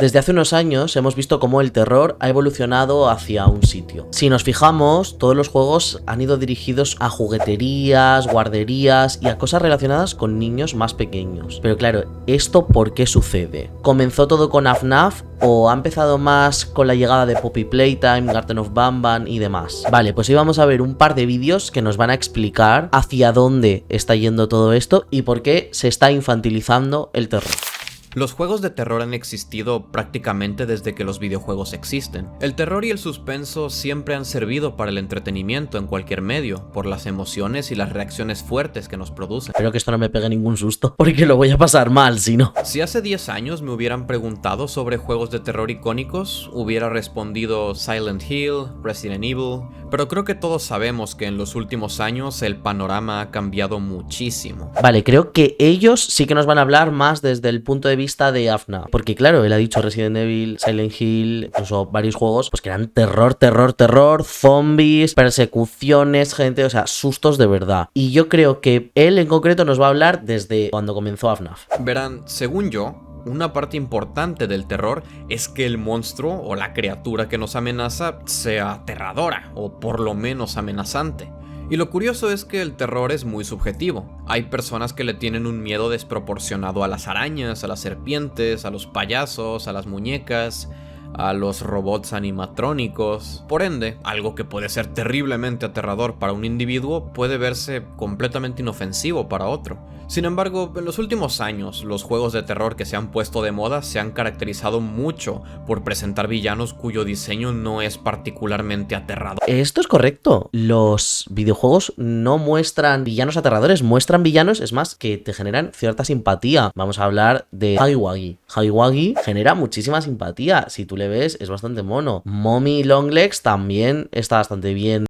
Desde hace unos años hemos visto cómo el terror ha evolucionado hacia un sitio. Si nos fijamos, todos los juegos han ido dirigidos a jugueterías, guarderías y a cosas relacionadas con niños más pequeños. Pero claro, ¿esto por qué sucede? ¿Comenzó todo con FNAF o ha empezado más con la llegada de Poppy Playtime, Garten of Banban y demás? Vale, pues hoy vamos a ver un par de vídeos que nos van a explicar hacia dónde está yendo todo esto y por qué se está infantilizando el terror. Los juegos de terror han existido prácticamente desde que los videojuegos existen. El terror y el suspenso siempre han servido para el entretenimiento en cualquier medio, por las emociones y las reacciones fuertes que nos producen. Espero que esto no me pegue ningún susto, porque lo voy a pasar mal si no. Si hace 10 años me hubieran preguntado sobre juegos de terror icónicos, hubiera respondido Silent Hill, Resident Evil, pero creo que todos sabemos que en los últimos años el panorama ha cambiado muchísimo. Vale, creo que ellos sí que nos van a hablar más desde el punto de vista de FNAF, porque claro, él ha dicho Resident Evil, Silent Hill, incluso varios juegos, pues que eran terror, zombies, persecuciones, gente, o sea, sustos de verdad. Y yo creo que él en concreto nos va a hablar desde cuando comenzó FNAF. Verán, según yo, una parte importante del terror es que el monstruo o la criatura que nos amenaza sea aterradora, o por lo menos amenazante. Y lo curioso es que el terror es muy subjetivo. Hay personas que le tienen un miedo desproporcionado a las arañas, a las serpientes, a los payasos, a las muñecas, a los robots animatrónicos. Por ende, algo que puede ser terriblemente aterrador para un individuo puede verse completamente inofensivo para otro. Sin embargo, en los últimos años, los juegos de terror que se han puesto de moda se han caracterizado mucho por presentar villanos cuyo diseño no es particularmente aterrador. Esto es correcto. Los videojuegos no muestran villanos aterradores, muestran villanos, es más, que te generan cierta simpatía. Vamos a hablar de Huggy Wuggy. Huggy Wuggy genera muchísima simpatía. Si tú le ves, es bastante mono. Mommy Longlegs también está bastante bien.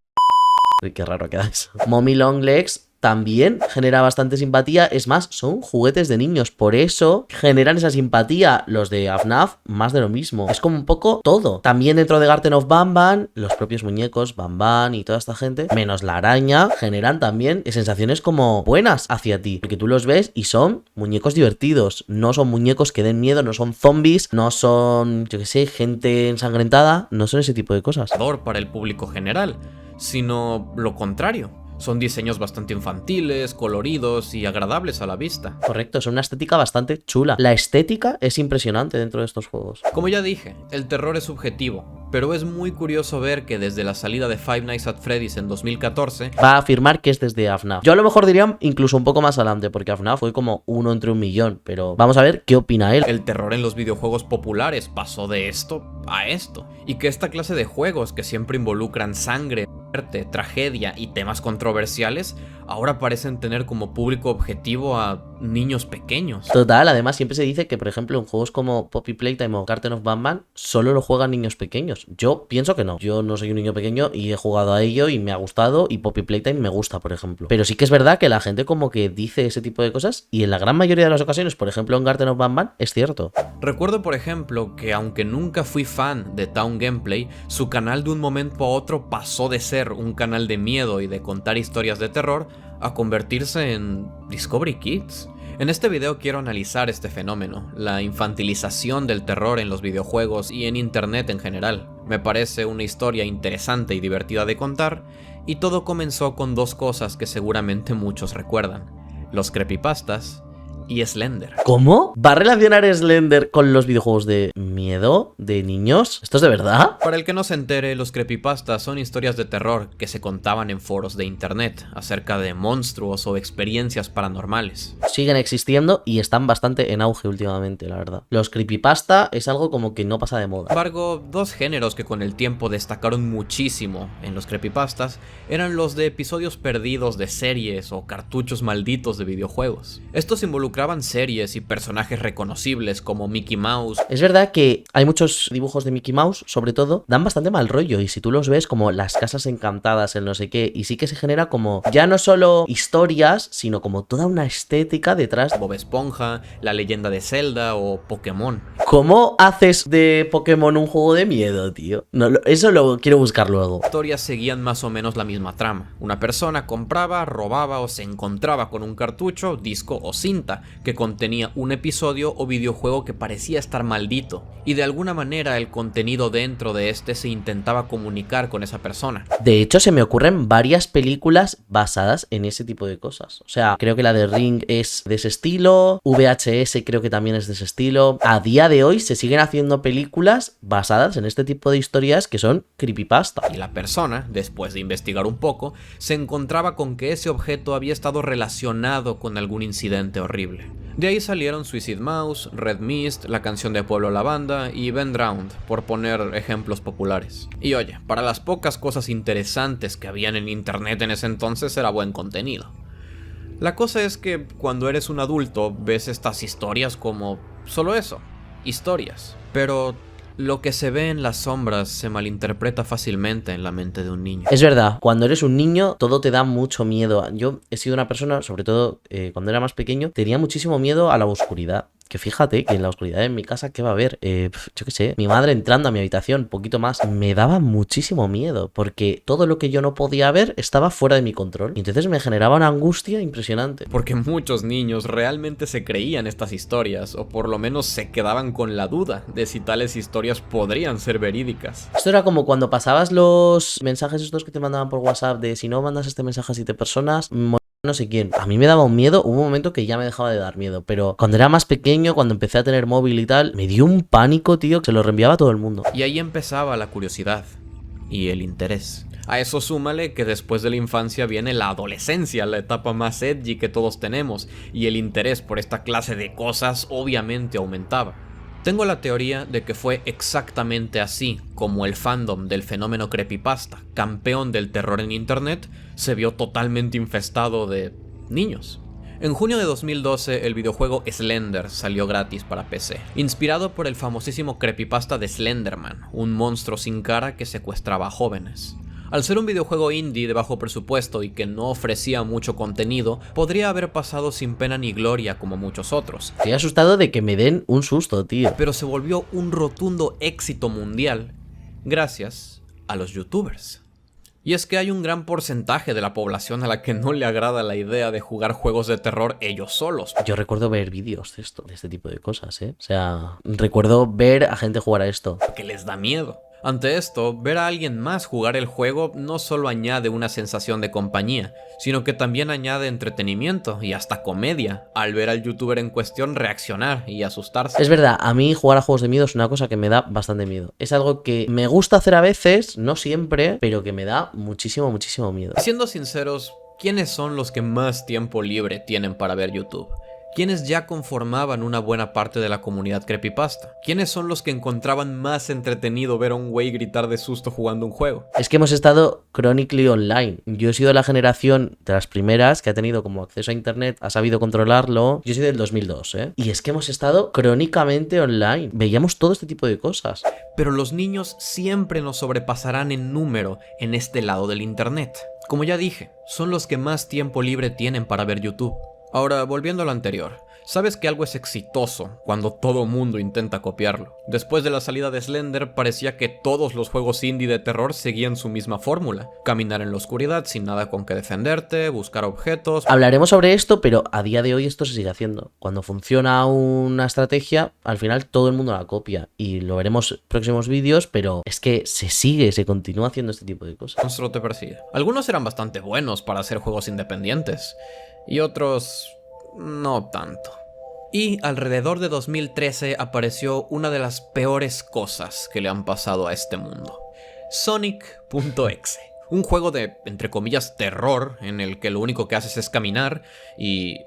Uy, qué raro queda eso. Mommy Longlegs también genera bastante simpatía, es más, son juguetes de niños, por eso generan esa simpatía. Los de FNAF, más de lo mismo, es como un poco todo. También dentro de Garten of Banban, los propios muñecos, Banban y toda esta gente, menos la araña, generan también sensaciones como buenas hacia ti, porque tú los ves y son muñecos divertidos, no son muñecos que den miedo, no son zombies, no son, yo qué sé, gente ensangrentada, no son ese tipo de cosas. Para el público general, sino lo contrario. Son diseños bastante infantiles, coloridos y agradables a la vista. Correcto, es una estética bastante chula. La estética es impresionante dentro de estos juegos. Como ya dije, el terror es subjetivo, pero es muy curioso ver que desde la salida de Five Nights at Freddy's en 2014... va a afirmar que es desde FNAF. Yo a lo mejor diría incluso un poco más adelante, porque FNAF fue como uno entre un millón, pero vamos a ver qué opina él. El terror en los videojuegos populares pasó de esto a esto, y que esta clase de juegos que siempre involucran sangre, muerte, tragedia y temas controversiales, ahora parecen tener como público objetivo a niños pequeños. Total, además siempre se dice que, por ejemplo, en juegos como Poppy Playtime o Garten of Banban solo lo juegan niños pequeños. Yo pienso que no. Yo no soy un niño pequeño y he jugado a ello y me ha gustado, y Poppy Playtime me gusta, por ejemplo. Pero sí que es verdad que la gente como que dice ese tipo de cosas, y en la gran mayoría de las ocasiones, por ejemplo en Garten of Banban, es cierto. Recuerdo, por ejemplo, que aunque nunca fui fan de Town Gameplay, su canal de un momento a otro pasó de ser un canal de miedo y de contar historias de terror a convertirse en Discovery Kids. En este video quiero analizar este fenómeno, la infantilización del terror en los videojuegos y en internet en general. Me parece una historia interesante y divertida de contar, y todo comenzó con dos cosas que seguramente muchos recuerdan: los creepypastas y Slender. ¿Cómo? ¿Va a relacionar Slender con los videojuegos de miedo de niños? ¿Esto es de verdad? Para el que no se entere, los creepypastas son historias de terror que se contaban en foros de internet acerca de monstruos o experiencias paranormales. Siguen existiendo y están bastante en auge últimamente, la verdad. Los creepypasta es algo como que no pasa de moda. Sin embargo, dos géneros que con el tiempo destacaron muchísimo en los creepypastas eran los de episodios perdidos de series o cartuchos malditos de videojuegos. Estos involucraban series y personajes reconocibles como Mickey Mouse. Es verdad que hay muchos dibujos de Mickey Mouse, sobre todo, dan bastante mal rollo, y si tú los ves como las casas encantadas, el no sé qué, y sí que se genera como ya no solo historias, sino como toda una estética detrás. Bob Esponja, La Leyenda de Zelda o Pokémon. ¿Cómo haces de Pokémon un juego de miedo, tío? No, eso lo quiero buscar luego. Las historias seguían más o menos la misma trama. Una persona compraba, robaba o se encontraba con un cartucho, disco o cinta que contenía un episodio o videojuego que parecía estar maldito, y de alguna manera el contenido dentro de este se intentaba comunicar con esa persona. De hecho, se me ocurren varias películas basadas en ese tipo de cosas. O sea, creo que la de Ring es de ese estilo, VHS creo que también es de ese estilo. A día de hoy se siguen haciendo películas basadas en este tipo de historias que son creepypasta. Y la persona, después de investigar un poco, se encontraba con que ese objeto había estado relacionado con algún incidente horrible. De ahí salieron Suicide Mouse, Red Mist, la canción de Pueblo Lavanda y Ben Drowned, por poner ejemplos populares. Y oye, para las pocas cosas interesantes que habían en internet en ese entonces era buen contenido. La cosa es que cuando eres un adulto ves estas historias como solo eso, historias. Pero lo que se ve en las sombras se malinterpreta fácilmente en la mente de un niño. Es verdad, cuando eres un niño todo te da mucho miedo. Yo he sido una persona, sobre todo cuando era más pequeño, tenía muchísimo miedo a la oscuridad. Que fíjate que en la oscuridad en mi casa, ¿qué va a haber? Yo qué sé, mi madre entrando a mi habitación, poquito más, me daba muchísimo miedo, porque todo lo que yo no podía ver estaba fuera de mi control. Y entonces me generaba una angustia impresionante. Porque muchos niños realmente se creían estas historias, o por lo menos se quedaban con la duda de si tales historias podrían ser verídicas. Esto era como cuando pasabas los mensajes estos que te mandaban por WhatsApp de si no mandas este mensaje a 7 personas, no sé quién. A mí me daba un miedo, hubo un momento que ya me dejaba de dar miedo, pero cuando era más pequeño, cuando empecé a tener móvil y tal, me dio un pánico, tío, que se lo reenviaba a todo el mundo. Y ahí empezaba la curiosidad y el interés. A eso súmale que después de la infancia viene la adolescencia, la etapa más edgy que todos tenemos, y el interés por esta clase de cosas obviamente aumentaba. Tengo la teoría de que fue exactamente así como el fandom del fenómeno creepypasta, campeón del terror en internet, se vio totalmente infestado de niños. En junio de 2012 el videojuego Slender salió gratis para PC, inspirado por el famosísimo creepypasta de Slenderman, un monstruo sin cara que secuestraba a jóvenes. Al ser un videojuego indie de bajo presupuesto y que no ofrecía mucho contenido, podría haber pasado sin pena ni gloria como muchos otros. Estoy asustado de que me den un susto, tío. Pero se volvió un rotundo éxito mundial gracias a los youtubers. Y es que hay un gran porcentaje de la población a la que no le agrada la idea de jugar juegos de terror ellos solos. Yo recuerdo ver vídeos de esto, de este tipo de cosas, ¿eh? O sea, recuerdo ver a gente jugar a esto. Que les da miedo. Ante esto, ver a alguien más jugar el juego no solo añade una sensación de compañía, sino que también añade entretenimiento y hasta comedia, al ver al youtuber en cuestión reaccionar y asustarse. Es verdad, a mí jugar a juegos de miedo es una cosa que me da bastante miedo. Es algo que me gusta hacer a veces, no siempre, pero que me da muchísimo, muchísimo miedo. Siendo sinceros, ¿quiénes son los que más tiempo libre tienen para ver YouTube? ¿Quiénes ya conformaban una buena parte de la comunidad creepypasta? ¿Quiénes son los que encontraban más entretenido ver a un güey gritar de susto jugando un juego? Es que hemos estado chronically online. Yo he sido la generación de las primeras que ha tenido como acceso a internet, ha sabido controlarlo. Yo soy del 2002, ¿eh? Y es que hemos estado crónicamente online. Veíamos todo este tipo de cosas. Pero los niños siempre nos sobrepasarán en número en este lado del internet. Como ya dije, son los que más tiempo libre tienen para ver YouTube. Ahora, volviendo a lo anterior, sabes que algo es exitoso cuando todo mundo intenta copiarlo. Después de la salida de Slender, parecía que todos los juegos indie de terror seguían su misma fórmula. Caminar en la oscuridad sin nada con que defenderte, buscar objetos... Hablaremos sobre esto, pero a día de hoy esto se sigue haciendo. Cuando funciona una estrategia, al final todo el mundo la copia. Y lo veremos en próximos vídeos, pero es que se continúa haciendo este tipo de cosas. Monstruo te persigue. Algunos eran bastante buenos para hacer juegos independientes. Y otros no tanto. Y alrededor de 2013 apareció una de las peores cosas que le han pasado a este mundo. Sonic.exe. Un juego de, entre comillas, terror, en el que lo único que haces es caminar y...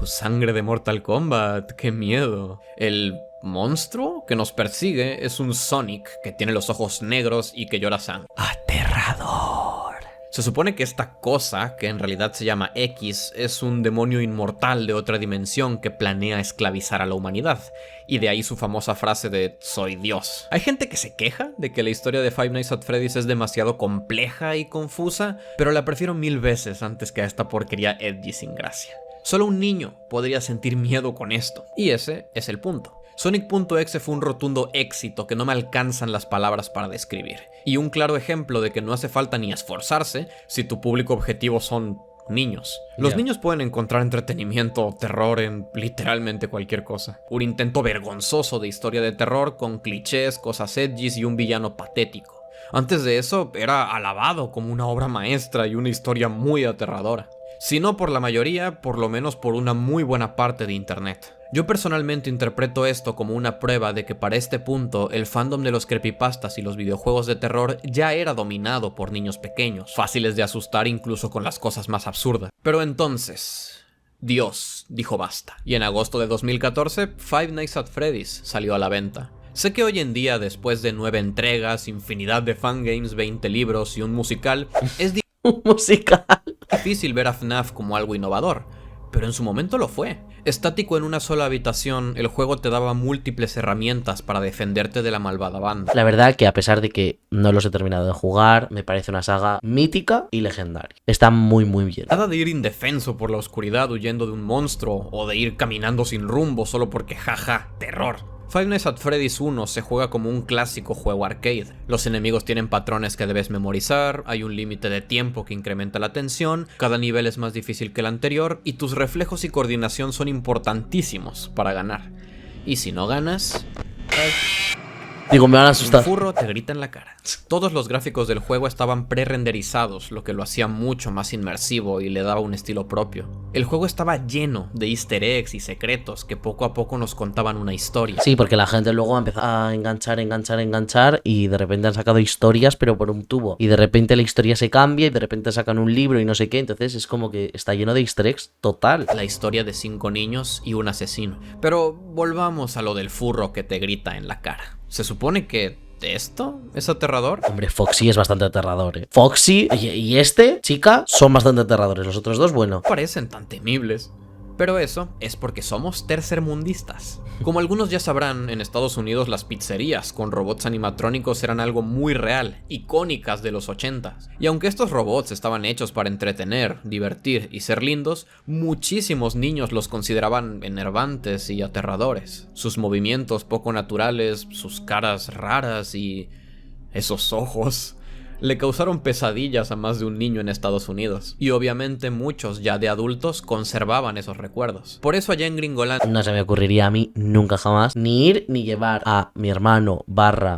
sangre de Mortal Kombat, qué miedo. El monstruo que nos persigue es un Sonic que tiene los ojos negros y que llora sangre. Aterrador. Se supone que esta cosa, que en realidad se llama X, es un demonio inmortal de otra dimensión que planea esclavizar a la humanidad, y de ahí su famosa frase de "soy Dios". Hay gente que se queja de que la historia de Five Nights at Freddy's es demasiado compleja y confusa, pero la prefiero 1000 veces antes que a esta porquería edgy sin gracia. Solo un niño podría sentir miedo con esto, y ese es el punto. Sonic.exe fue un rotundo éxito que no me alcanzan las palabras para describir, y un claro ejemplo de que no hace falta ni esforzarse si tu público objetivo son niños. Los Ya. niños pueden encontrar entretenimiento o terror en literalmente cualquier cosa. Un intento vergonzoso de historia de terror con clichés, cosas edgys y un villano patético. Antes de eso, era alabado como una obra maestra y una historia muy aterradora. Si no por la mayoría, por lo menos por una muy buena parte de internet. Yo personalmente interpreto esto como una prueba de que para este punto el fandom de los creepypastas y los videojuegos de terror ya era dominado por niños pequeños, fáciles de asustar incluso con las cosas más absurdas. Pero entonces, Dios dijo basta, y en agosto de 2014, Five Nights at Freddy's salió a la venta. Sé que hoy en día, después de 9 entregas, infinidad de fangames, 20 libros y un musical, es Musical. difícil ver a FNAF como algo innovador, pero en su momento lo fue. Estático en una sola habitación, el juego te daba múltiples herramientas para defenderte de la malvada banda. La verdad que a pesar de que no los he terminado de jugar, me parece una saga mítica y legendaria. Está muy bien. Nada de ir indefenso por la oscuridad huyendo de un monstruo, o de ir caminando sin rumbo solo porque jaja, terror. Five Nights at Freddy's 1 se juega como un clásico juego arcade. Los enemigos tienen patrones que debes memorizar, hay un límite de tiempo que incrementa la tensión, cada nivel es más difícil que el anterior y tus reflejos y coordinación son importantísimos para ganar. Y si no ganas, Digo, me van a un asustar. furro te grita en la cara. Todos los gráficos del juego estaban pre-renderizados, lo que lo hacía mucho más inmersivo y le daba un estilo propio. El juego estaba lleno de easter eggs y secretos que poco a poco nos contaban una historia. Sí, porque la gente luego ha empezado a enganchar y de repente han sacado historias pero por un tubo. Y de repente la historia se cambia y de repente sacan un libro y no sé qué. Entonces es como que está lleno de easter eggs total. La historia de 5 niños y un asesino. Pero volvamos a lo del furro que te grita en la cara. Se supone que esto es aterrador. Hombre, Foxy es bastante aterrador, ¿eh? Foxy y este, chica, son bastante aterradores. Los otros dos, bueno. Parecen tan temibles. Pero eso es porque somos tercermundistas. Como algunos ya sabrán, en Estados Unidos las pizzerías con robots animatrónicos eran algo muy real, icónicas de los 80s. Y aunque estos robots estaban hechos para entretener, divertir y ser lindos, muchísimos niños los consideraban enervantes y aterradores. Sus movimientos poco naturales, sus caras raras y esos ojos le causaron pesadillas a más de un niño en Estados Unidos. Y obviamente muchos ya de adultos conservaban esos recuerdos. Por eso allá en Gringolandia No se me ocurriría a mí nunca jamás ni ir ni llevar a mi hermano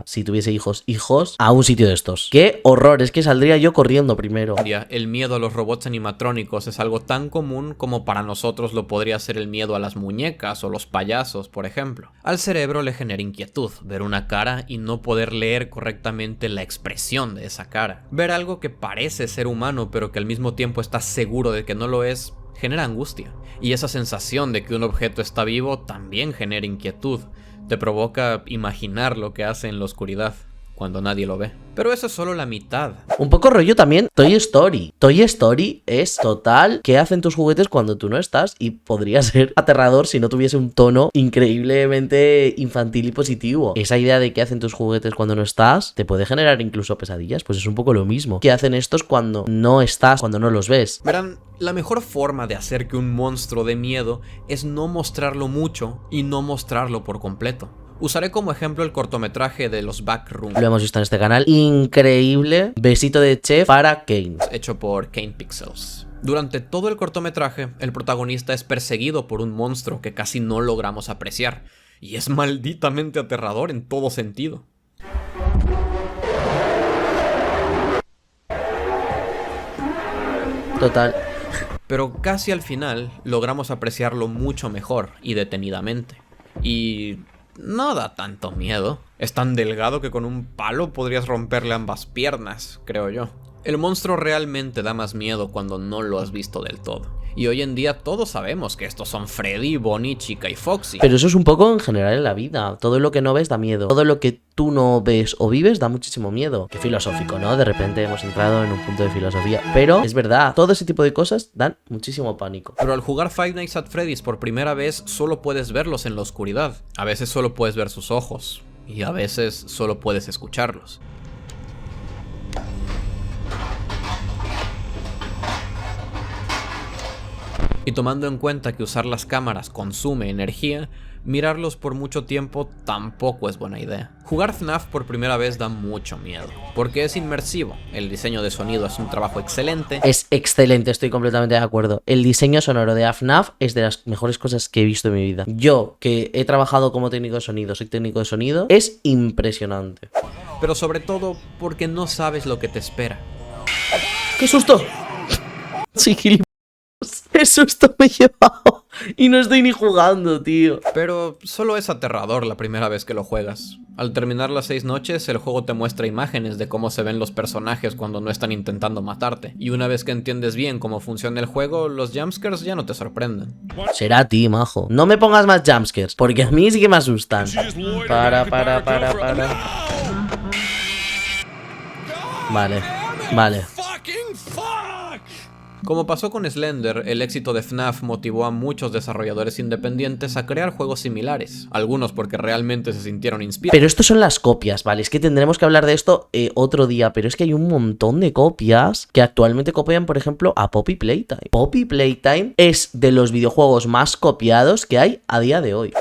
si tuviese hijos, a un sitio de estos. ¡Qué horror! Es que saldría yo corriendo primero. el miedo a los robots animatrónicos es algo tan común como para nosotros lo podría ser el miedo a las muñecas o los payasos, por ejemplo. Al cerebro le genera inquietud ver una cara y no poder leer correctamente la expresión de esa cara. Ver algo que parece ser humano pero que al mismo tiempo estás seguro de que no lo es, genera angustia. Y esa sensación de que un objeto está vivo también genera inquietud. Te provoca imaginar lo que hace en la oscuridad cuando nadie lo ve. Pero eso es solo la mitad. Un poco rollo también Toy Story. Toy Story es total qué hacen tus juguetes cuando tú no estás y podría ser aterrador si no tuviese un tono increíblemente infantil y positivo. Esa idea de qué hacen tus juguetes cuando no estás te puede generar incluso pesadillas, pues es un poco lo mismo. ¿Qué hacen estos cuando no estás, cuando no los ves? Verán, la mejor forma de hacer que un monstruo dé miedo es no mostrarlo mucho y no mostrarlo por completo. Usaré como ejemplo el cortometraje de los Backrooms, Lo hemos visto en este canal. Increíble. Besito de chef para Kane. hecho por Kane Pixels. Durante todo el cortometraje, el protagonista es perseguido por un monstruo que casi no logramos apreciar, y es malditamente aterrador en todo sentido. Total. Pero casi al final logramos apreciarlo mucho mejor y detenidamente. Y no da tanto miedo. Es tan delgado que con un palo podrías romperle ambas piernas, creo yo. El monstruo realmente da más miedo cuando no lo has visto del todo. Y hoy en día todos sabemos que estos son Freddy, Bonnie, Chica y Foxy. Pero eso es un poco en general en la vida. Todo lo que no ves da miedo. Todo lo que tú no ves o vives da muchísimo miedo. Qué filosófico, ¿no? De repente hemos entrado en un punto de filosofía. Pero es verdad, todo ese tipo de cosas dan muchísimo pánico. Pero al jugar Five Nights at Freddy's por primera vez solo puedes verlos en la oscuridad. A veces solo puedes ver sus ojos. Y a veces solo puedes escucharlos. Y tomando en cuenta que usar las cámaras consume energía, mirarlos por mucho tiempo tampoco es buena idea. Jugar FNAF por primera vez da mucho miedo, porque es inmersivo, el diseño de sonido es un trabajo excelente. Es excelente, estoy completamente de acuerdo. El diseño sonoro de FNAF es de las mejores cosas que he visto en mi vida. Yo, que he trabajado como técnico de sonido, soy técnico de sonido, es impresionante. Pero sobre todo porque no sabes lo que te espera. ¡Qué susto! Sí, gilipollas. ¡Qué susto me he llevado! Y no estoy ni jugando, tío. Pero solo es aterrador la primera vez que lo juegas. Al terminar las 6 noches, el juego te muestra imágenes de cómo se ven los personajes cuando no están intentando matarte. Y una vez que entiendes bien cómo funciona el juego, los jumpscares ya no te sorprenden. Será a ti, majo. No me pongas más jumpscares, porque a mí sí que me asustan. Para. Vale. Como pasó con Slender, el éxito de FNAF motivó a muchos desarrolladores independientes a crear juegos similares, algunos porque realmente se sintieron inspirados. Pero estos son las copias, ¿vale? Es que tendremos que hablar de esto otro día, pero es que hay un montón de copias que actualmente copian, por ejemplo, a Poppy Playtime. Poppy Playtime es de los videojuegos más copiados que hay a día de hoy.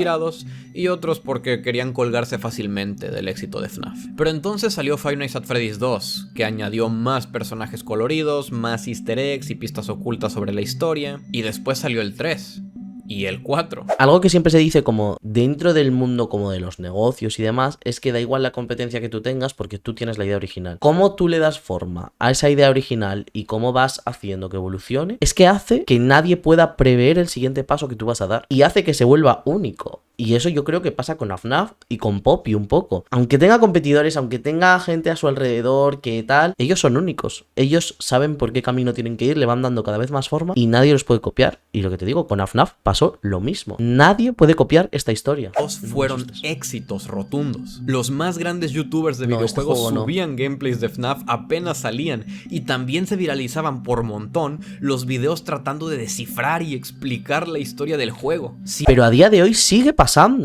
Y otros porque querían colgarse fácilmente del éxito de FNAF. Pero entonces salió Five Nights at Freddy's 2, que añadió más personajes coloridos, más easter eggs y pistas ocultas sobre la historia, y después salió el 3. Y el 4. Algo que siempre se dice como dentro del mundo como de los negocios y demás es que da igual la competencia que tú tengas porque tú tienes la idea original. Cómo tú le das forma a esa idea original y cómo vas haciendo que evolucione es que hace que nadie pueda prever el siguiente paso que tú vas a dar y hace que se vuelva único. Y eso yo creo que pasa con FNAF y con Poppy un poco. Aunque tenga competidores, aunque tenga gente a su alrededor que tal, ellos son únicos. Ellos saben por qué camino tienen que ir, le van dando cada vez más forma y nadie los puede copiar. Y lo que te digo, con FNAF pasó lo mismo. Nadie puede copiar esta historia. Fueron éxitos rotundos. Los más grandes youtubers de videojuegos subían gameplays de FNAF apenas salían y también se viralizaban por montón los videos tratando de descifrar y explicar la historia del juego. Sí, pero a día de hoy sigue pasando.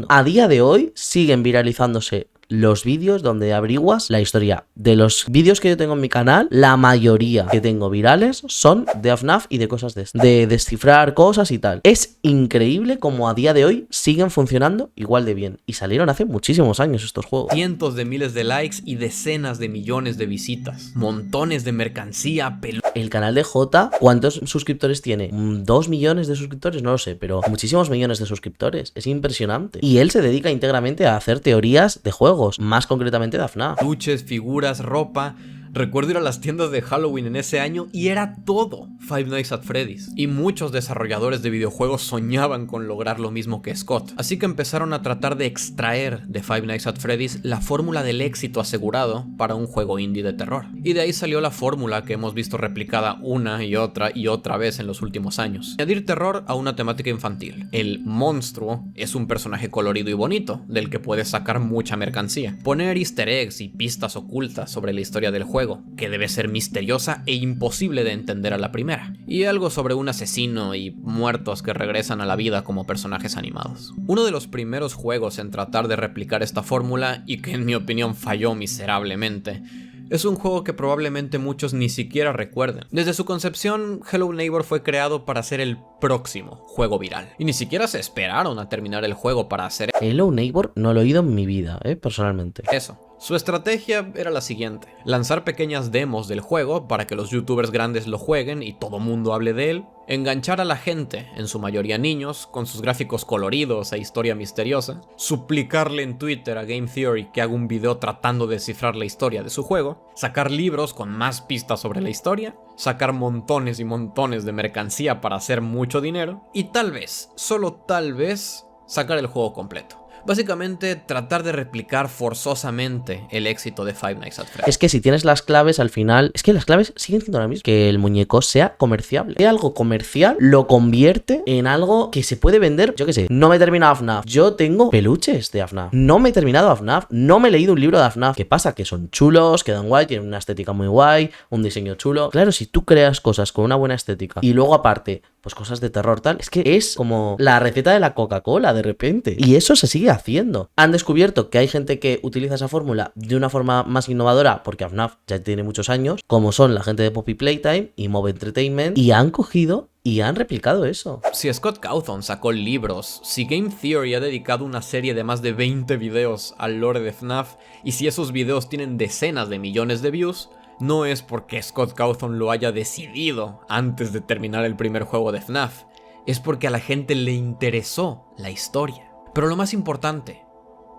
A día de hoy siguen viralizándose los vídeos donde averiguas la historia. De los vídeos que yo tengo en mi canal, la mayoría que tengo virales son de FNAF y de cosas de descifrar cosas y tal. Es increíble como a día de hoy siguen funcionando igual de bien. Y salieron hace muchísimos años estos juegos. Cientos de miles de likes y decenas de millones de visitas. Montones de mercancía, El canal de J, ¿cuántos suscriptores tiene? 2 millones de suscriptores, no lo sé, pero muchísimos millones de suscriptores. Es impresionante. Y él se dedica íntegramente a hacer teorías de juegos. Más concretamente de FNAF. Luches, figuras, ropa. Recuerdo ir a las tiendas de Halloween en ese año y era todo Five Nights at Freddy's. Y muchos desarrolladores de videojuegos soñaban con lograr lo mismo que Scott. Así que empezaron a tratar de extraer de Five Nights at Freddy's la fórmula del éxito asegurado para un juego indie de terror. Y de ahí salió la fórmula que hemos visto replicada una y otra vez en los últimos años. Añadir terror a una temática infantil. El monstruo es un personaje colorido y bonito, del que puedes sacar mucha mercancía. Poner easter eggs y pistas ocultas sobre la historia del juego, que debe ser misteriosa e imposible de entender a la primera, y algo sobre un asesino y muertos que regresan a la vida como personajes animados. Uno de los primeros juegos en tratar de replicar esta fórmula, y que en mi opinión falló miserablemente, es un juego que probablemente muchos ni siquiera recuerden. Desde su concepción, Hello Neighbor fue creado para ser el próximo juego viral, y ni siquiera se esperaron a terminar el juego para hacer Hello Neighbor no lo he oído en mi vida, personalmente. eso. Su estrategia era la siguiente: lanzar pequeñas demos del juego para que los youtubers grandes lo jueguen y todo mundo hable de él, enganchar a la gente, en su mayoría niños, con sus gráficos coloridos e historia misteriosa, suplicarle en Twitter a Game Theory que haga un video tratando de descifrar la historia de su juego, sacar libros con más pistas sobre la historia, sacar montones y montones de mercancía para hacer mucho dinero, y tal vez, solo tal vez, sacar el juego completo. Básicamente, tratar de replicar forzosamente el éxito de Five Nights at Freddy's. Es que si tienes las claves, al final... Es que las claves siguen siendo las mismas. Que el muñeco sea comerciable. Que algo comercial lo convierte en algo que se puede vender. Yo qué sé, no me he terminado FNAF. Yo tengo peluches de FNAF. No me he terminado FNAF. No me he leído un libro de FNAF. ¿Qué pasa? Que son chulos, quedan guay, tienen una estética muy guay, un diseño chulo. Claro, si tú creas cosas con una buena estética y luego aparte, pues cosas de terror tal, es que es como la receta de la Coca-Cola de repente. Y eso se sigue haciendo. Han descubierto que hay gente que utiliza esa fórmula de una forma más innovadora, porque FNAF ya tiene muchos años, como son la gente de Poppy Playtime y Mob Entertainment, y han cogido y han replicado eso. Si Scott Cawthon sacó libros, si Game Theory ha dedicado una serie de más de 20 videos al lore de FNAF, y si esos videos tienen decenas de millones de views, no es porque Scott Cawthon lo haya decidido antes de terminar el primer juego de FNAF, es porque a la gente le interesó la historia. Pero lo más importante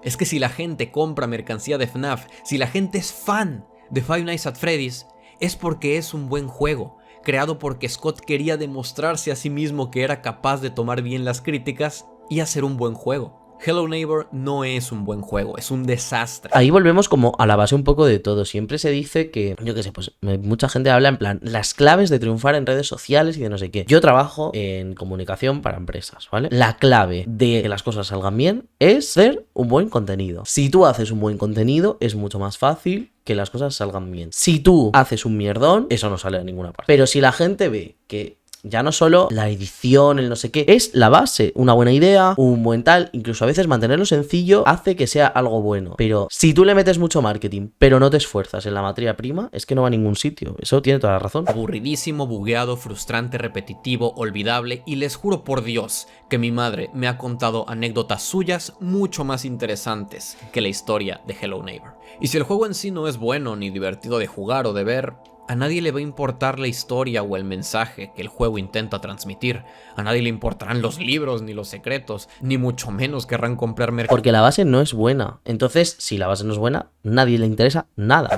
es que si la gente compra mercancía de FNAF, si la gente es fan de Five Nights at Freddy's, es porque es un buen juego, creado porque Scott quería demostrarse a sí mismo que era capaz de tomar bien las críticas y hacer un buen juego. Hello Neighbor no es un buen juego, es un desastre. Ahí volvemos como a la base un poco de todo. Siempre se dice que, yo qué sé, pues mucha gente habla en plan las claves de triunfar en redes sociales y de no sé qué. Yo trabajo en comunicación para empresas, ¿vale? La clave de que las cosas salgan bien es hacer un buen contenido. Si tú haces un buen contenido, es mucho más fácil que las cosas salgan bien. Si tú haces un mierdón, eso no sale a ninguna parte. Pero si la gente ve que ya no solo la edición, el no sé qué, es la base, una buena idea, un buen tal, incluso a veces mantenerlo sencillo hace que sea algo bueno. Pero si tú le metes mucho marketing, pero no te esfuerzas en la materia prima, es que no va a ningún sitio. Eso tiene toda la razón. Aburridísimo, bugueado, frustrante, repetitivo, olvidable, y les juro por Dios que mi madre me ha contado anécdotas suyas mucho más interesantes que la historia de Hello Neighbor. Y si el juego en sí no es bueno ni divertido de jugar o de ver, a nadie le va a importar la historia o el mensaje que el juego intenta transmitir. A nadie le importarán los libros ni los secretos, ni mucho menos querrán comprar mercancía. Porque la base no es buena. Entonces, si la base no es buena, nadie le interesa nada.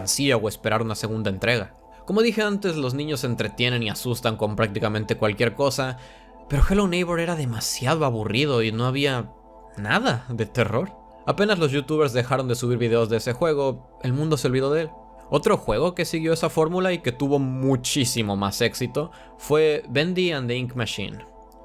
O esperar una segunda entrega. Como dije antes, los niños se entretienen y asustan con prácticamente cualquier cosa, pero Hello Neighbor era demasiado aburrido y no había nada de terror. Apenas los youtubers dejaron de subir videos de ese juego, el mundo se olvidó de él. Otro juego que siguió esa fórmula y que tuvo muchísimo más éxito fue Bendy and the Ink Machine.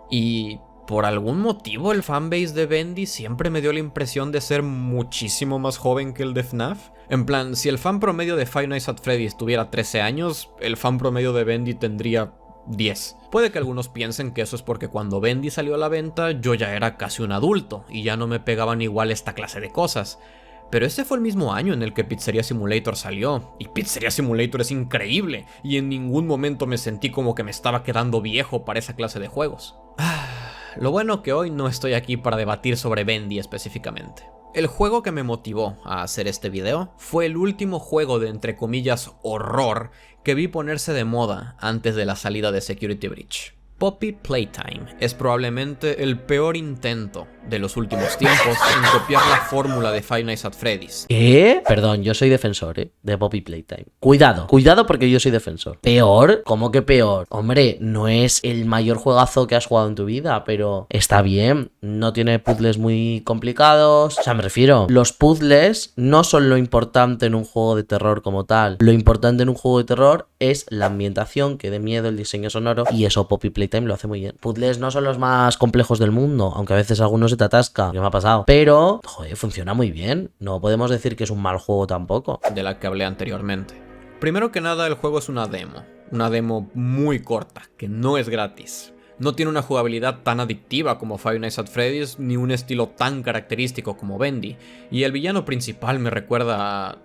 Y por algún motivo el fanbase de Bendy siempre me dio la impresión de ser muchísimo más joven que el de FNAF. En plan, si el fan promedio de Five Nights at Freddy's tuviera 13 años, el fan promedio de Bendy tendría 10. Puede que algunos piensen que eso es porque cuando Bendy salió a la venta yo ya era casi un adulto y ya no me pegaban igual esta clase de cosas. Pero ese fue el mismo año en el que Pizzeria Simulator salió, y Pizzeria Simulator es increíble, y en ningún momento me sentí como que me estaba quedando viejo para esa clase de juegos. Lo bueno que hoy no estoy aquí para debatir sobre Bendy específicamente. El juego que me motivó a hacer este video fue el último juego de entre comillas horror que vi ponerse de moda antes de la salida de Security Breach. Poppy Playtime es probablemente el peor intento de los últimos tiempos en copiar la fórmula de Five Nights at Freddy's. ¿Qué? Perdón, yo soy defensor, de Poppy Playtime. Cuidado porque yo soy defensor. ¿Peor? ¿Cómo que peor? Hombre, no es el mayor juegazo que has jugado en tu vida, pero está bien. No tiene puzzles muy complicados. O sea, me refiero, los puzzles no son lo importante en un juego de terror como tal. Lo importante en un juego de terror es la ambientación, que dé miedo, el diseño sonoro, y eso Poppy Playtime lo hace muy bien. Puzzles no son los más complejos del mundo, aunque a veces algunos se te atasca, que me ha pasado, pero, joder, funciona muy bien. No podemos decir que es un mal juego tampoco. De la que hablé anteriormente. Primero que nada, el juego es una demo muy corta, que no es gratis. No tiene una jugabilidad tan adictiva como Five Nights at Freddy's, ni un estilo tan característico como Bendy, y el villano principal me recuerda a...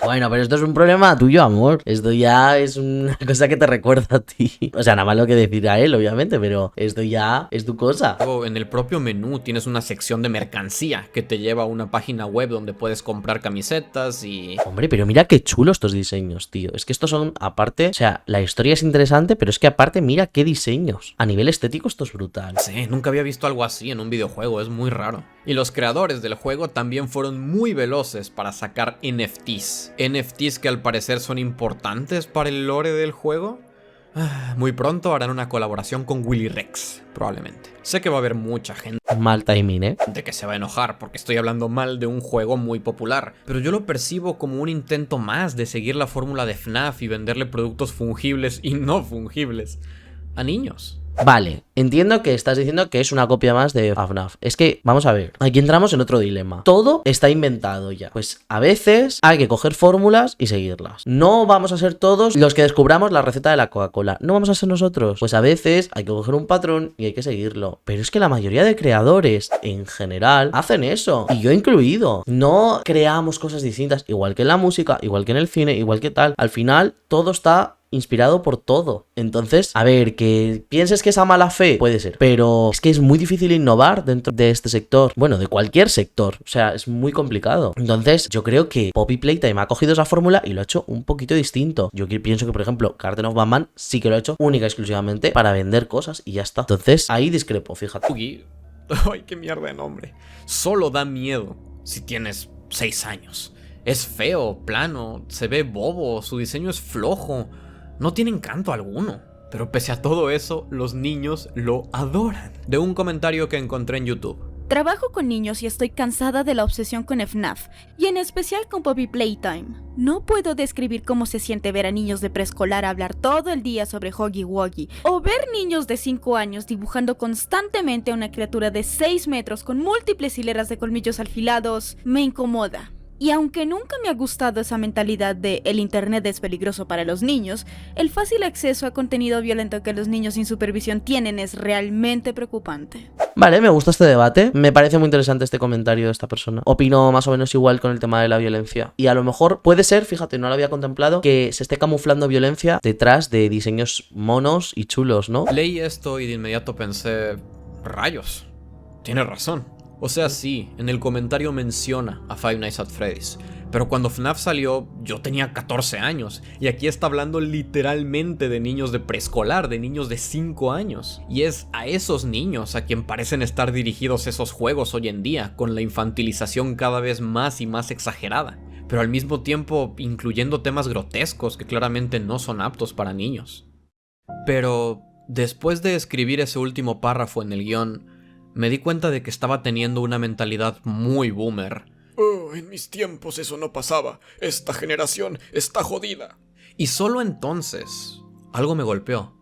Bueno, pero esto es un problema tuyo, amor. Esto ya es una cosa que te recuerda a ti. O sea, nada más lo que decir a él, obviamente, pero esto ya es tu cosa. En el propio menú tienes una sección de mercancía que te lleva a una página web donde puedes comprar camisetas y... Hombre, pero mira qué chulo estos diseños, tío. Es que estos son, aparte, o sea, la historia es interesante, pero es que aparte, mira qué diseños. A nivel estético esto es brutal. Sí, nunca había visto algo así en un videojuego, es muy raro. Y los creadores del juego también fueron muy veloces para sacar NFTs. NFTs que al parecer son importantes para el lore del juego. Muy pronto harán una colaboración con Willy Rex, probablemente. Sé que va a haber mucha gente mal timing, de que se va a enojar porque estoy hablando mal de un juego muy popular, pero yo lo percibo como un intento más de seguir la fórmula de FNAF y venderle productos fungibles y no fungibles a niños. Vale, entiendo que estás diciendo que es una copia más de FNAF. Es que, vamos a ver, aquí entramos en otro dilema. Todo está inventado ya. Pues a veces hay que coger fórmulas y seguirlas. No vamos a ser todos los que descubramos la receta de la Coca-Cola. No vamos a ser nosotros. Pues a veces hay que coger un patrón y hay que seguirlo. Pero es que la mayoría de creadores, en general, hacen eso. Y yo incluido. No creamos cosas distintas. Igual que en la música, igual que en el cine, igual que tal. Al final, todo está inspirado por todo. Entonces, a ver, que pienses que es a mala fe, puede ser, pero es que es muy difícil innovar dentro de este sector, bueno, de cualquier sector, o sea, es muy complicado. Entonces, yo creo que Poppy Playtime ha cogido esa fórmula y lo ha hecho un poquito distinto. Yo pienso que, por ejemplo, Garden of Batman sí que lo ha hecho única y exclusivamente para vender cosas y ya está. Entonces, ahí discrepo, fíjate. Ay, qué mierda de nombre. Solo da miedo si tienes 6 años. Es feo, plano, se ve bobo, su diseño es flojo. No tiene encanto alguno, pero pese a todo eso, los niños lo adoran. De un comentario que encontré en YouTube. Trabajo con niños y estoy cansada de la obsesión con FNAF, y en especial con Poppy Playtime. No puedo describir cómo se siente ver a niños de preescolar hablar todo el día sobre Huggy Wuggy, o ver niños de 5 años dibujando constantemente a una criatura de 6 metros con múltiples hileras de colmillos afilados. Me incomoda. Y aunque nunca me ha gustado esa mentalidad de el internet es peligroso para los niños, el fácil acceso a contenido violento que los niños sin supervisión tienen es realmente preocupante. Vale, me gusta este debate, me parece muy interesante este comentario de esta persona. Opino más o menos igual con el tema de la violencia. Y a lo mejor puede ser, fíjate, no lo había contemplado, que se esté camuflando violencia detrás de diseños monos y chulos, ¿no? Leí esto y de inmediato pensé, rayos, tiene razón. O sea, sí, en el comentario menciona a Five Nights at Freddy's, pero cuando FNAF salió yo tenía 14 años y aquí está hablando literalmente de niños de preescolar, de niños de 5 años. Y es a esos niños a quien parecen estar dirigidos esos juegos hoy en día, con la infantilización cada vez más y más exagerada, pero al mismo tiempo incluyendo temas grotescos que claramente no son aptos para niños. Pero después de escribir ese último párrafo en el guión, me di cuenta de que estaba teniendo una mentalidad muy boomer. Oh, en mis tiempos eso no pasaba. Esta generación está jodida. Y solo entonces, algo me golpeó.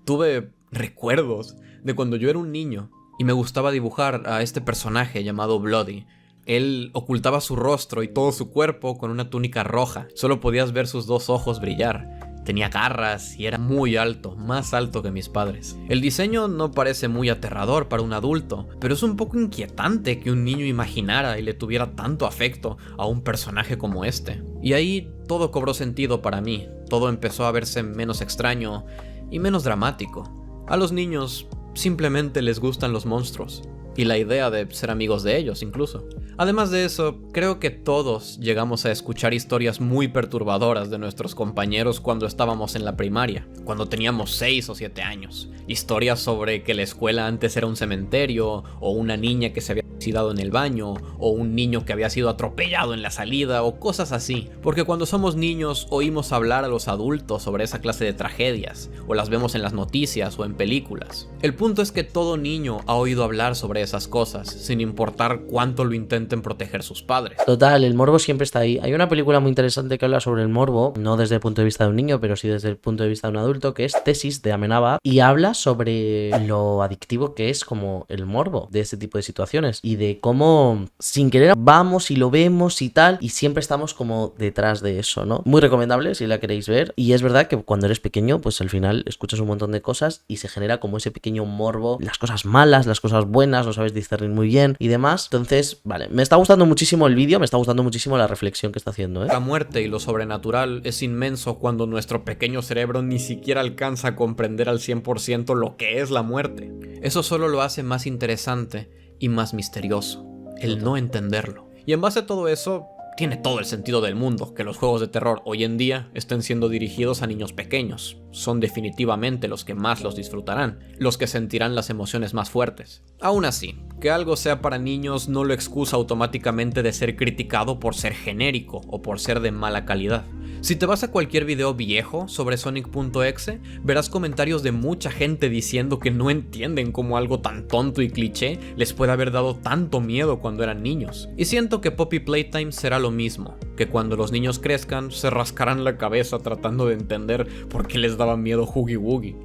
Tuve recuerdos de cuando yo era un niño y me gustaba dibujar a este personaje llamado Bloody. Él ocultaba su rostro y todo su cuerpo con una túnica roja. Solo podías ver sus 2 ojos brillar. Tenía garras y era muy alto, más alto que mis padres. El diseño no parece muy aterrador para un adulto, pero es un poco inquietante que un niño imaginara y le tuviera tanto afecto a un personaje como este. Y ahí todo cobró sentido para mí, todo empezó a verse menos extraño y menos dramático. A los niños simplemente les gustan los monstruos. Y la idea de ser amigos de ellos incluso. Además de eso, creo que todos llegamos a escuchar historias muy perturbadoras de nuestros compañeros cuando estábamos en la primaria, cuando teníamos 6 o 7 años. Historias sobre que la escuela antes era un cementerio, o una niña que se había suicidado en el baño, o un niño que había sido atropellado en la salida, o cosas así. Porque cuando somos niños oímos hablar a los adultos sobre esa clase de tragedias, o las vemos en las noticias o en películas. El punto es que todo niño ha oído hablar sobre esas cosas, sin importar cuánto lo intenten proteger sus padres. Total, el morbo siempre está ahí. Hay una película muy interesante que habla sobre el morbo, no desde el punto de vista de un niño, pero sí desde el punto de vista de un adulto, que es Tesis de Amenábar, y habla sobre lo adictivo que es como el morbo de este tipo de situaciones y de cómo sin querer vamos y lo vemos y tal, y siempre estamos como detrás de eso, ¿no? Muy recomendable si la queréis ver. Y es verdad que cuando eres pequeño, pues al final escuchas un montón de cosas y se genera como ese pequeño morbo, las cosas malas, las cosas buenas, no sabes discernir muy bien y demás. Entonces, vale, me está gustando muchísimo el vídeo, me está gustando muchísimo la reflexión que está haciendo, ¿eh? La muerte y lo sobrenatural es inmenso cuando nuestro pequeño cerebro ni siquiera alcanza a comprender al 100% lo que es la muerte. Eso solo lo hace más interesante y más misterioso, el no entenderlo. Y en base a todo eso, tiene todo el sentido del mundo que los juegos de terror hoy en día estén siendo dirigidos a niños pequeños. Son definitivamente los que más los disfrutarán, los que sentirán las emociones más fuertes. Aún así, que algo sea para niños no lo excusa automáticamente de ser criticado por ser genérico o por ser de mala calidad. Si te vas a cualquier video viejo sobre Sonic.exe, verás comentarios de mucha gente diciendo que no entienden cómo algo tan tonto y cliché les puede haber dado tanto miedo cuando eran niños. Y siento que Poppy Playtime será lo mismo, que cuando los niños crezcan se rascarán la cabeza tratando de entender por qué les daba miedo Huggy Wuggy.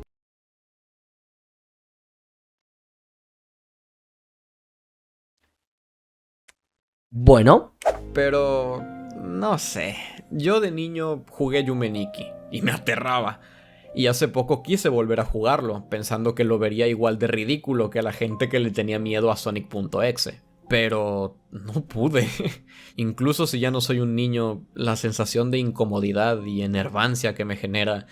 Bueno, Pero... no sé. Yo de niño jugué Yume Nikki y me aterraba. Y hace poco quise volver a jugarlo, pensando que lo vería igual de ridículo que a la gente que le tenía miedo a Sonic.exe. Pero no pude. Incluso si ya no soy un niño, la sensación de incomodidad y enervancia que me genera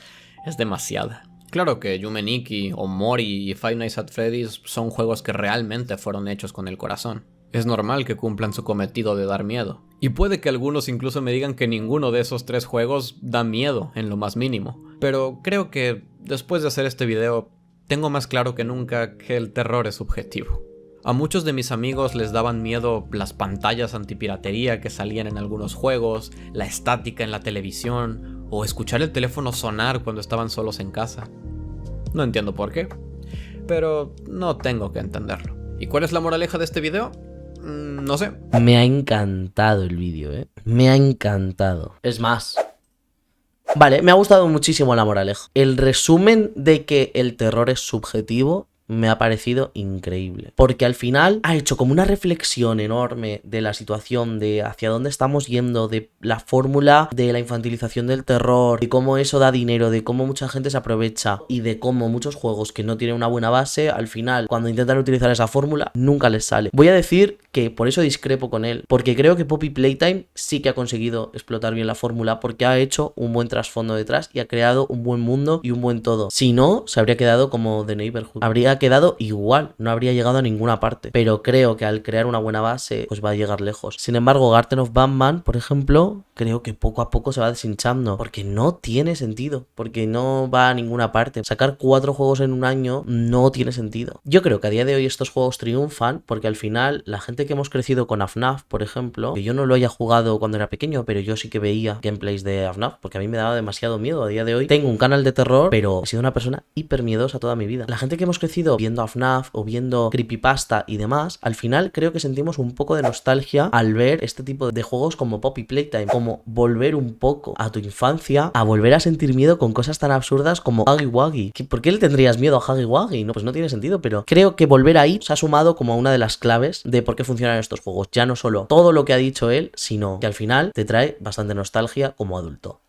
es demasiada. Claro que Yume Nikki, Omori y Five Nights at Freddy's son juegos que realmente fueron hechos con el corazón. Es normal que cumplan su cometido de dar miedo. Y puede que algunos incluso me digan que ninguno de esos 3 juegos da miedo en lo más mínimo. Pero creo que después de hacer este video, tengo más claro que nunca que el terror es subjetivo. A muchos de mis amigos les daban miedo las pantallas antipiratería que salían en algunos juegos, la estática en la televisión, o escuchar el teléfono sonar cuando estaban solos en casa. No entiendo por qué, pero no tengo que entenderlo. ¿Y cuál es la moraleja de este video? No sé. me ha encantado el vídeo, ¿eh? Me ha encantado. Es más... Vale, me ha gustado muchísimo la moraleja. El resumen de que el terror es subjetivo me ha parecido increíble. Porque al final ha hecho como una reflexión enorme de la situación, de hacia dónde estamos yendo, de la fórmula de la infantilización del terror, de cómo eso da dinero, de cómo mucha gente se aprovecha y de cómo muchos juegos que no tienen una buena base, al final, cuando intentan utilizar esa fórmula, nunca les sale. Voy a decir que por eso discrepo con él, porque creo que Poppy Playtime sí que ha conseguido explotar bien la fórmula, porque ha hecho un buen trasfondo detrás y ha creado un buen mundo y un buen todo. Si no, se habría quedado como The Neighborhood. Habría quedado igual, no habría llegado a ninguna parte. Pero creo que al crear una buena base, pues va a llegar lejos. Sin embargo, Garten of Batman, por ejemplo, creo que poco a poco se va deshinchando, porque no tiene sentido, porque no va a ninguna parte. Sacar 4 juegos en un año no tiene sentido. Yo creo que a día de hoy estos juegos triunfan porque al final la gente que hemos crecido con FNAF, por ejemplo, que yo no lo haya jugado cuando era pequeño, pero yo sí que veía gameplays de FNAF, porque a mí me daba demasiado miedo. A día de hoy tengo un canal de terror, pero he sido una persona hiper miedosa toda mi vida. La gente que hemos crecido viendo FNAF o viendo creepypasta y demás, al final creo que sentimos un poco de nostalgia al ver este tipo de juegos como Poppy Playtime, como volver un poco a tu infancia, a volver a sentir miedo con cosas tan absurdas como Huggy Wuggy. ¿Por qué le tendrías miedo a Huggy Wuggy? No, pues no tiene sentido, pero creo que volver ahí se ha sumado como a una de las claves de por qué funcionan estos juegos. Ya no solo todo lo que ha dicho él, sino que al final te trae bastante nostalgia como adulto.